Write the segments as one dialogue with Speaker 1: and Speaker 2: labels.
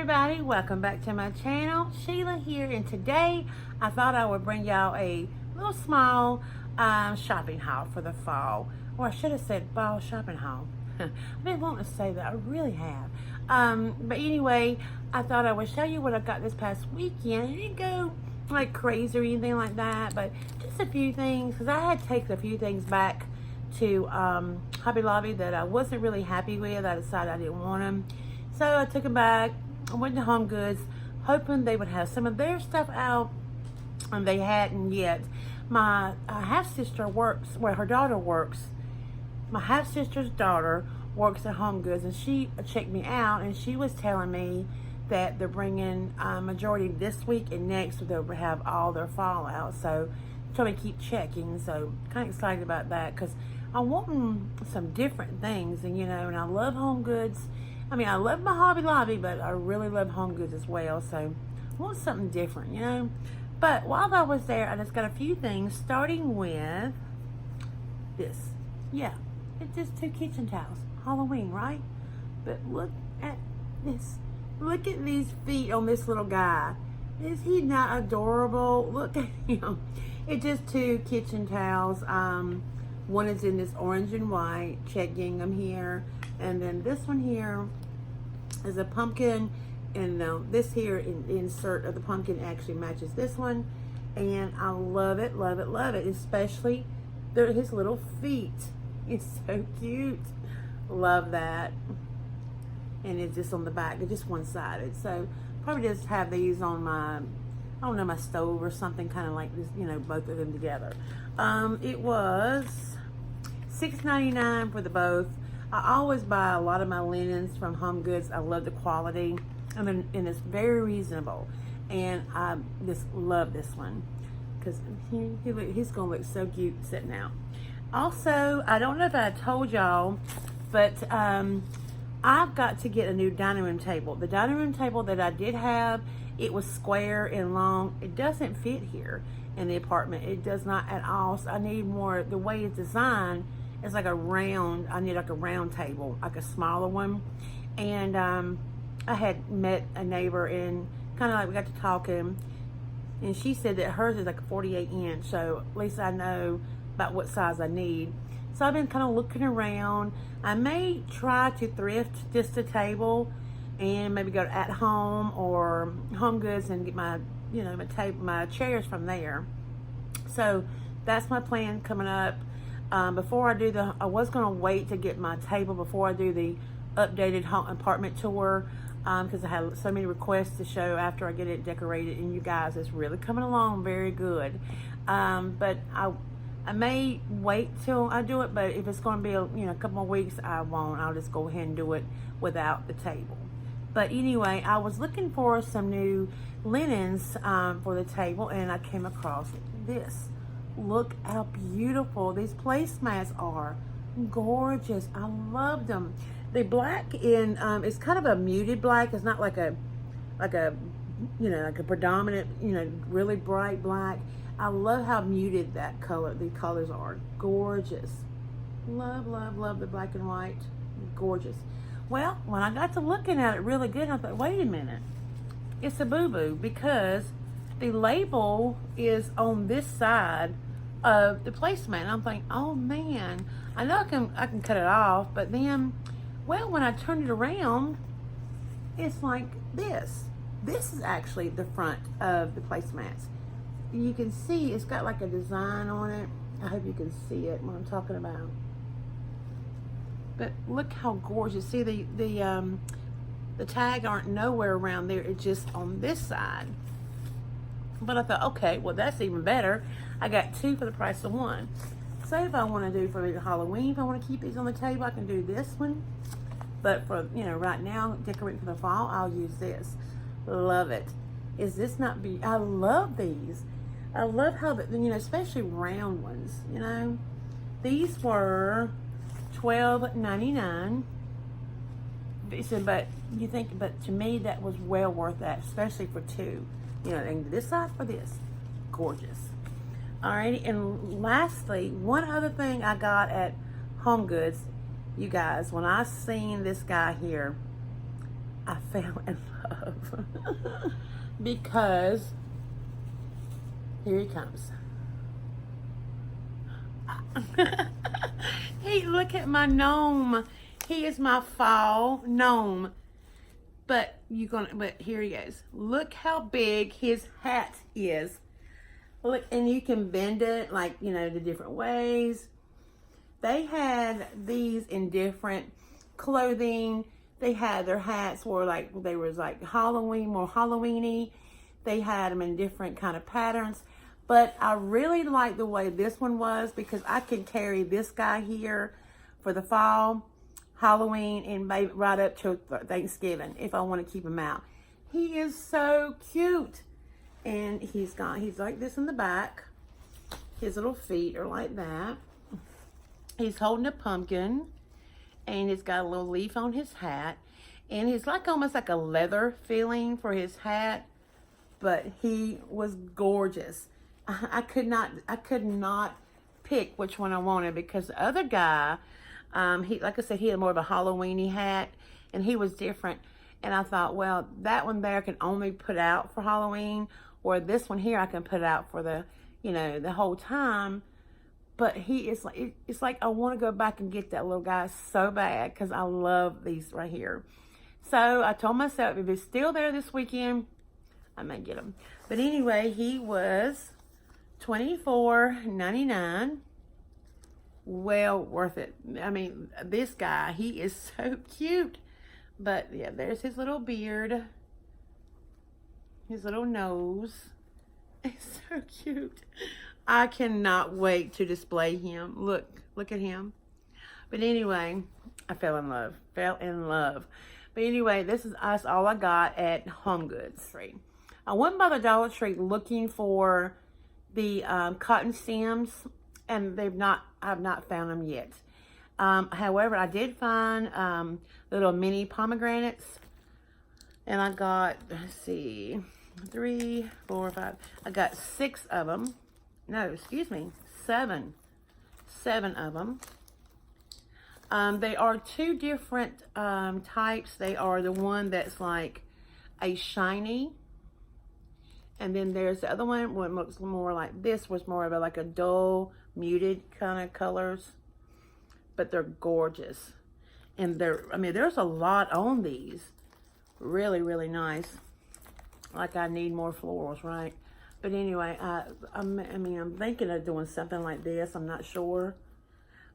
Speaker 1: everybody, welcome back to my channel. Sheila here, and today I thought I would bring y'all a little small shopping haul for the fall. Or I should have said fall shopping haul. I've been wanting to say that, I really have. But anyway, I thought I would show you what I got this past weekend. I didn't go like crazy or anything like that, but just a few things, because I had taken a few things back to Hobby Lobby that I wasn't really happy with. I decided I didn't want them. So I took them back. I went to Homegoods, hoping they would have some of their stuff out, and they hadn't yet. My half-sister works, well, her daughter works. My half-sister's daughter works at Homegoods, and she checked me out, and she was telling me that they're bringing majority this week and next, they'll have all their fall out. So told me to keep checking. So kind of excited about that, because I want some different things, and and I love Homegoods. I mean, I love my Hobby Lobby, but I really love Homegoods as well. So I want something different, But while I was there, I just got a few things, starting with this. Yeah, it's just 2 kitchen towels. Halloween, right? But look at this. Look at these feet on this little guy. Is he not adorable? Look at him. It's just 2 kitchen towels. One is in this orange and white, check gingham here. And then this one here is a pumpkin, and this here insert of the pumpkin actually matches this one, and I love it, love it, love it. Especially his little feet. It's so cute. Love that. And it's just on the back. It's just one-sided. So probably just have these on my, I don't know, my stove or something, kind of like this, both of them together. It was $6.99 for the both. I always buy a lot of my linens from Homegoods. I love the quality, and it's very reasonable. And I just love this one, because he's gonna look so cute sitting out. Also, I don't know if I told y'all, but I've got to get a new dining room table. The dining room table that I did have, it was square and long. It doesn't fit here in the apartment. It does not at all. So I need more. The way it's designed, it's like a round. I need like a round table, like a smaller one. And I had met a neighbor, and kind of like we got to talking, and she said that hers is like a 48-inch. So at least I know about what size I need. So I've been kind of looking around. I may try to thrift just a table, and maybe go to At Home or Homegoods and get my, my chairs from there. So that's my plan coming up. Before I do I was going to wait to get my table before I do the updated home apartment tour, because I had so many requests to show after I get it decorated, and you guys, it's really coming along very good. But I may wait till I do it, but if it's going to be a couple more weeks, I won't. I'll just go ahead and do it without the table. But anyway, I was looking for some new linens for the table, and I came across this. Look how beautiful these placemats are. Gorgeous. I love them. The black in it's kind of a muted black. It's not like a predominant, really bright black. I love how muted the colors are. Gorgeous. Love, love, love the black and white. Gorgeous. Well, when I got to looking at it really good, I thought, wait a minute. It's a boo-boo, because the label is on this side of the placemat. And I'm thinking, oh man, I know I can cut it off, but then, well, when I turn it around, it's like this. This is actually the front of the placemats. You can see it's got like a design on it. I hope you can see it, what I'm talking about. But look how gorgeous. See, the tag aren't nowhere around there. It's just on this side. But I thought, okay, well, that's even better. I got 2 for the price of 1. So if I want to do for Halloween, if I want to keep these on the table, I can do this one. But for, right now, decorating for the fall, I'll use this. Love it. Is this not beautiful? I love these. I love how, especially round ones, These were $12.99. But to me, that was well worth that, especially for 2. And this size for this. Gorgeous. Alrighty, and lastly, one other thing I got at Homegoods, you guys, when I seen this guy here, I fell in love love. Because here he comes. Hey, look at my gnome. He is my fall gnome. But here he is. Look how big his hat is. Look, and you can bend it like, you know, the different ways. They had these in different clothing. They had their hats were like, they was like Halloween, more Halloween-y. They had them in different kind of patterns. But I really like the way this one was because I can carry this guy here for the fall, Halloween, and maybe right up to Thanksgiving if I want to keep him out. He is so cute. And he's like this in the back. His little feet are like that. He's holding a pumpkin. And he's got a little leaf on his hat. And he's like almost like a leather feeling for his hat. But he was gorgeous. I could not pick which one I wanted because the other guy, like I said, he had more of a Halloween-y hat, and he was different. And I thought, well, that one there I can only put out for Halloween, or this one here I can put out for the, you know, the whole time. But he is like, it's like I want to go back and get that little guy so bad because I love these right here. So I told myself if it's still there this weekend, I may get him. But anyway, he was $24.99. Well worth it. I mean, this guy, he is so cute. But yeah, there's his little beard, his little nose. It's so cute. I cannot wait to display him. Look at him. But anyway, I fell in love. But anyway, this is all I got at Homegoods. I went by the Dollar Tree looking for the cotton stems, and I've not found them yet. However, I did find little mini pomegranates, and I got, let's see, 3, 4, 5. I got 6 of them. No, excuse me, 7 of them. They are 2 different types. They are the one that's like a shiny, and then there's the other one looks more like this, was more of like a dull, muted kind of colors. But they're gorgeous. And there's a lot on these. Really, really nice. Like I need more florals, right? But anyway, I'm thinking of doing something like this. I'm not sure.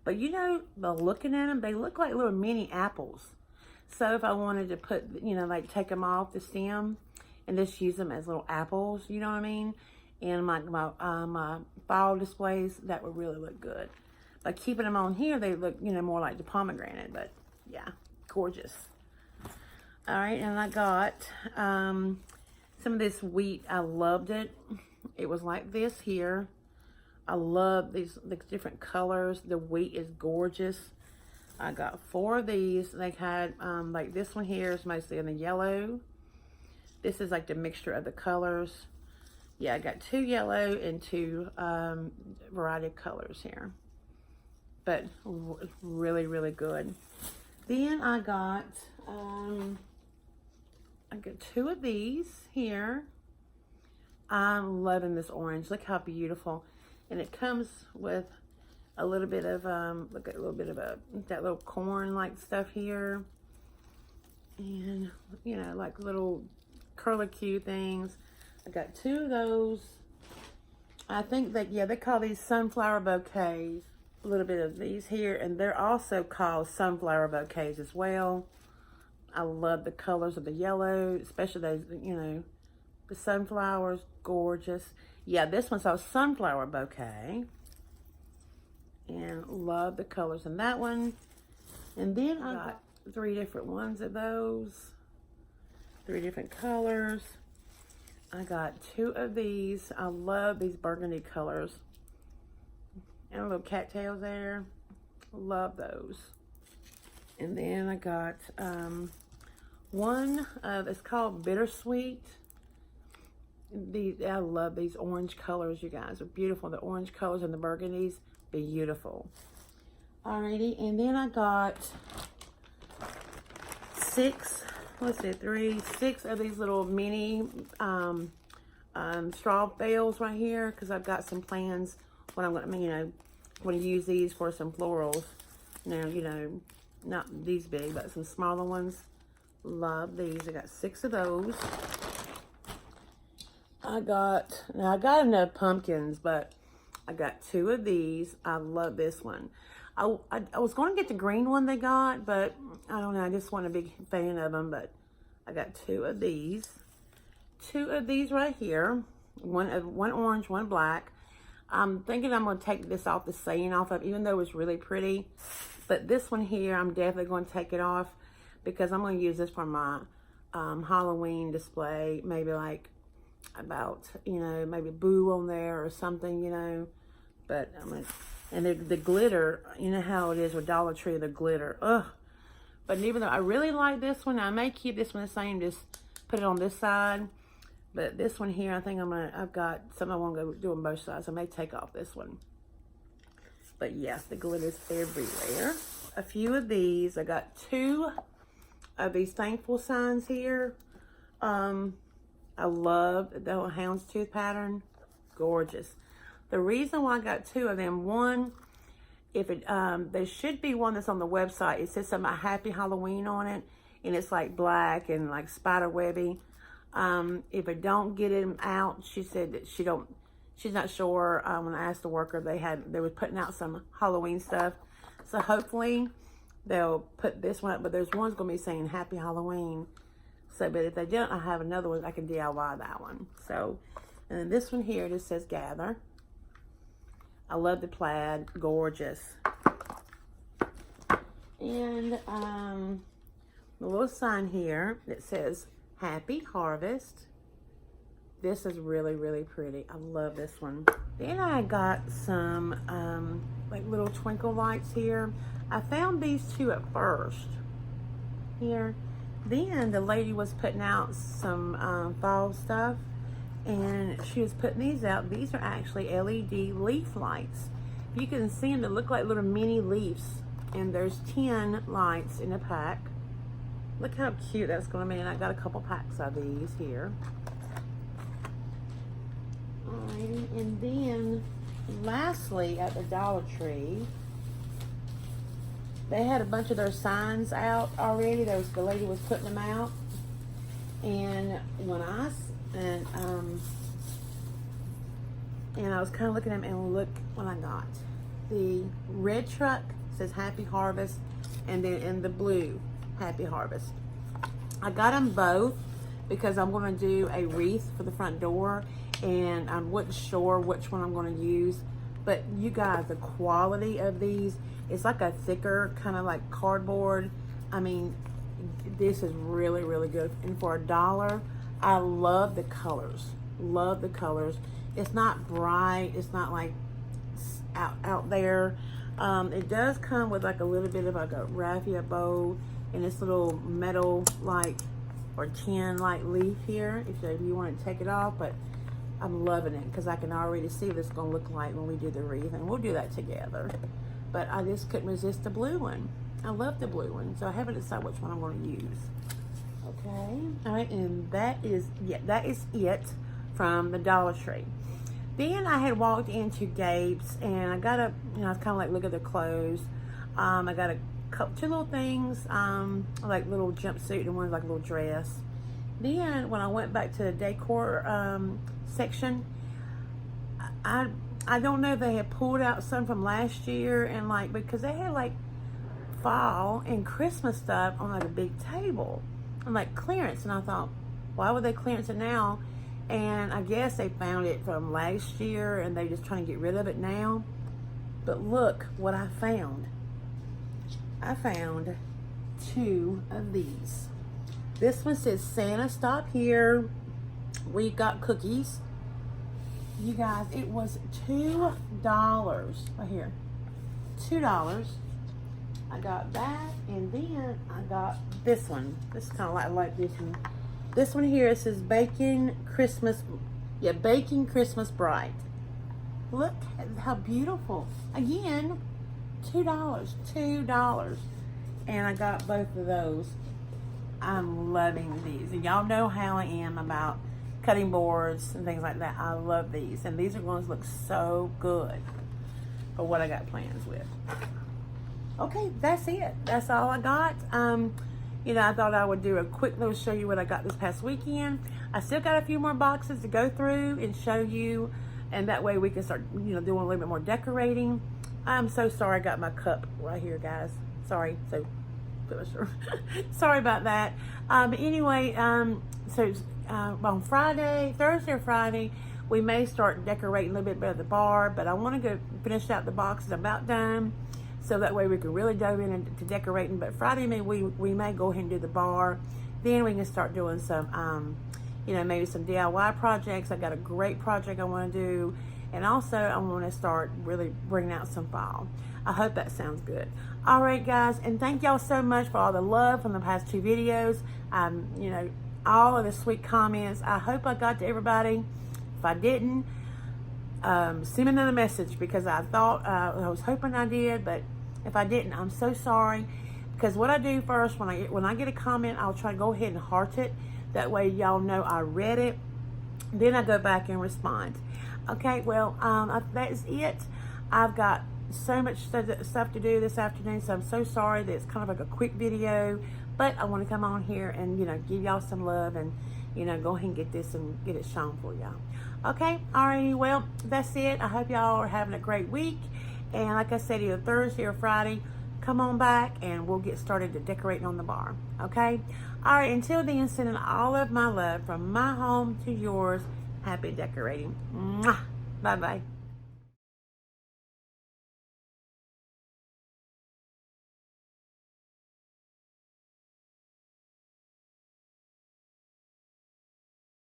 Speaker 1: But you know, by looking at them, they look like little mini apples. So if I wanted to put, you know, like take them off the stem and just use them as little apples, you know what I mean? And my fall displays, that would really look good. By keeping them on here, they look, you know, more like the pomegranate. But yeah, gorgeous. All right, and I got some of this wheat. I loved it. It was like this here. I love these different colors. The wheat is gorgeous. I got 4 of these. They had, like this one here is mostly in the yellow. This is like the mixture of the colors. Yeah, I got 2 yellow and 2 variety of colors here. But really, really good. Then I got 2 of these here. I'm loving this orange. Look how beautiful. And it comes with a little bit of, look at a little bit of that little corn-like stuff here. And, you know, like little curlicue things. I got 2 of those. I think that, yeah, they call these sunflower bouquets. A little bit of these here, and they're also called sunflower bouquets as well. I love the colors of the yellow, especially those, you know, the sunflowers, gorgeous. Yeah, this one's a sunflower bouquet, and love the colors in that one. And then I got 3 different ones of those, 3 different colors. I got 2 of these. I love these burgundy colors. And a little cattails there. Love those. And then I got one it's called Bittersweet. I love these orange colors, you guys. They're beautiful. The orange colors and the burgundies, beautiful. Alrighty, and then I got 6 let's see, 6 of these little mini straw bales right here, because I've got some plans when I'm going to, going to use these for some florals. Now, not these big, but some smaller ones. Love these. I got 6 of those. I got enough pumpkins, but I got 2 of these. I love this one. I was going to get the green one they got, but I don't know. I just wasn't a big fan of them, but I got 2 of these. 2 of these right here. One orange, one black. I'm thinking I'm going to take this off the saying off of, even though it's really pretty. But this one here, I'm definitely going to take it off because I'm going to use this for my Halloween display. Maybe like about, maybe boo on there or something, But I'm going to... And the glitter, you know how it is with Dollar Tree, the glitter. Ugh. But even though I really like this one, I may keep this one the same, just put it on this side. But this one here, I think I've got something I want to go do on both sides. I may take off this one. But yes, the glitter's everywhere. A few of these. I got 2 of these thankful signs here. I love the houndstooth pattern. Gorgeous. The reason why I got 2 of them, one, there should be one that's on the website. It says something about Happy Halloween on it, and it's like black and like spider webby. If I don't get them out, she said that she's not sure. When I asked the worker, they were putting out some Halloween stuff. So hopefully they'll put this one up, but there's one's going to be saying Happy Halloween. So, but if they don't, I have another one. I can DIY that one. So, and then this one here, just says Gather. I love the plaid, gorgeous. And the little sign here that says Happy Harvest. This is really, really pretty. I love this one. Then I got some like little twinkle lights here. I found these 2 at first here. Then the lady was putting out some fall stuff. And she was putting these out. These are actually LED leaf lights. You can see them. They look like little mini leaves. And there's 10 lights in a pack. Look how cute that's going to be. And I got a couple packs of these here. Alrighty. And then, lastly, at the Dollar Tree, they had a bunch of their signs out already. The lady was putting them out. And when and I was kind of looking at them, and look what I got. The red truck says Happy Harvest, and then in the blue, Happy Harvest. I got them both because I'm going to do a wreath for the front door, and I wasn't sure which one I'm going to use. But you guys, the quality of these, it's like a thicker kind of like cardboard. I mean, this is really, really good. And for $1, I love the colors. Love the colors. It's not bright. It's not like out there. It does come with like a little bit of like a raffia bow and this little metal like or tin like leaf here if you want to take it off. But I'm loving it because I can already see what it's going to look like when we do the wreath, and we'll do that together. But I just couldn't resist the blue one. I love the blue one, so I haven't decided which one I'm going to use. Okay, all right, and that is it from the Dollar Tree. Then I had walked into Gabe's, and I got I was kind of like look at the clothes. I got two little things, like little jumpsuit and one's like a little dress. Then when I went back to the decor section, I don't know if they had pulled out some from last year, and like because they had like fall and Christmas stuff on like a big table and like clearance, and I thought, why would they clearance it now? And I guess they found it from last year and they just trying to get rid of it now. But look what I found. I found two of these. This one says Santa stop here. We've got cookies. You guys, it was $2 right here. $2. I got that, and then I got this one. This is kind of like this one. This one here, it says Baking Christmas Bright. Look at how beautiful. Again, $2. And I got both of those. I'm loving these. And y'all know how I am about cutting boards and things like that. I love these. And these are going to look so good for what I got plans with. Okay, that's it. That's all I got. You know, I thought I would do a quick little show you what I got this past weekend. I still got a few more boxes to go through and show you. And that way we can start, you know, doing a little bit more decorating. I'm so sorry I got my cup right here, guys. Sorry. So, sorry about that. But anyway, so on Friday, Thursday or Friday, we may start decorating a little bit better at the bar. But I want to go finish out the boxes. I'm about done. So that way we can really dive into decorating. But Friday, we may go ahead and do the bar. Then we can start doing some, you know, maybe some DIY projects. I got a great project I want to do. And also I want to start really bringing out some fall. I hope that sounds good. All right, guys. And thank y'all so much for all the love from the past 2 videos. You know, all of the sweet comments. I hope I got to everybody. If I didn't, send me another message, because I thought, I was hoping I did, but if I didn't, I'm so sorry. Because what I do first, when I get a comment, I'll try to go ahead and heart it. That way y'all know I read it. Then I go back and respond. Okay, well, that is it. I've got so much stuff to do this afternoon, so I'm so sorry that it's kind of like a quick video. But I want to come on here and, you know, give y'all some love and, you know, go ahead and get this and get it shown for y'all. Okay, alrighty, well, that's it. I hope y'all are having a great week. And like I said, either Thursday or Friday, come on back and we'll get started to decorating on the bar. Okay? All right, until then, sending all of my love from my home to yours. Happy decorating. Mwah. Bye-bye.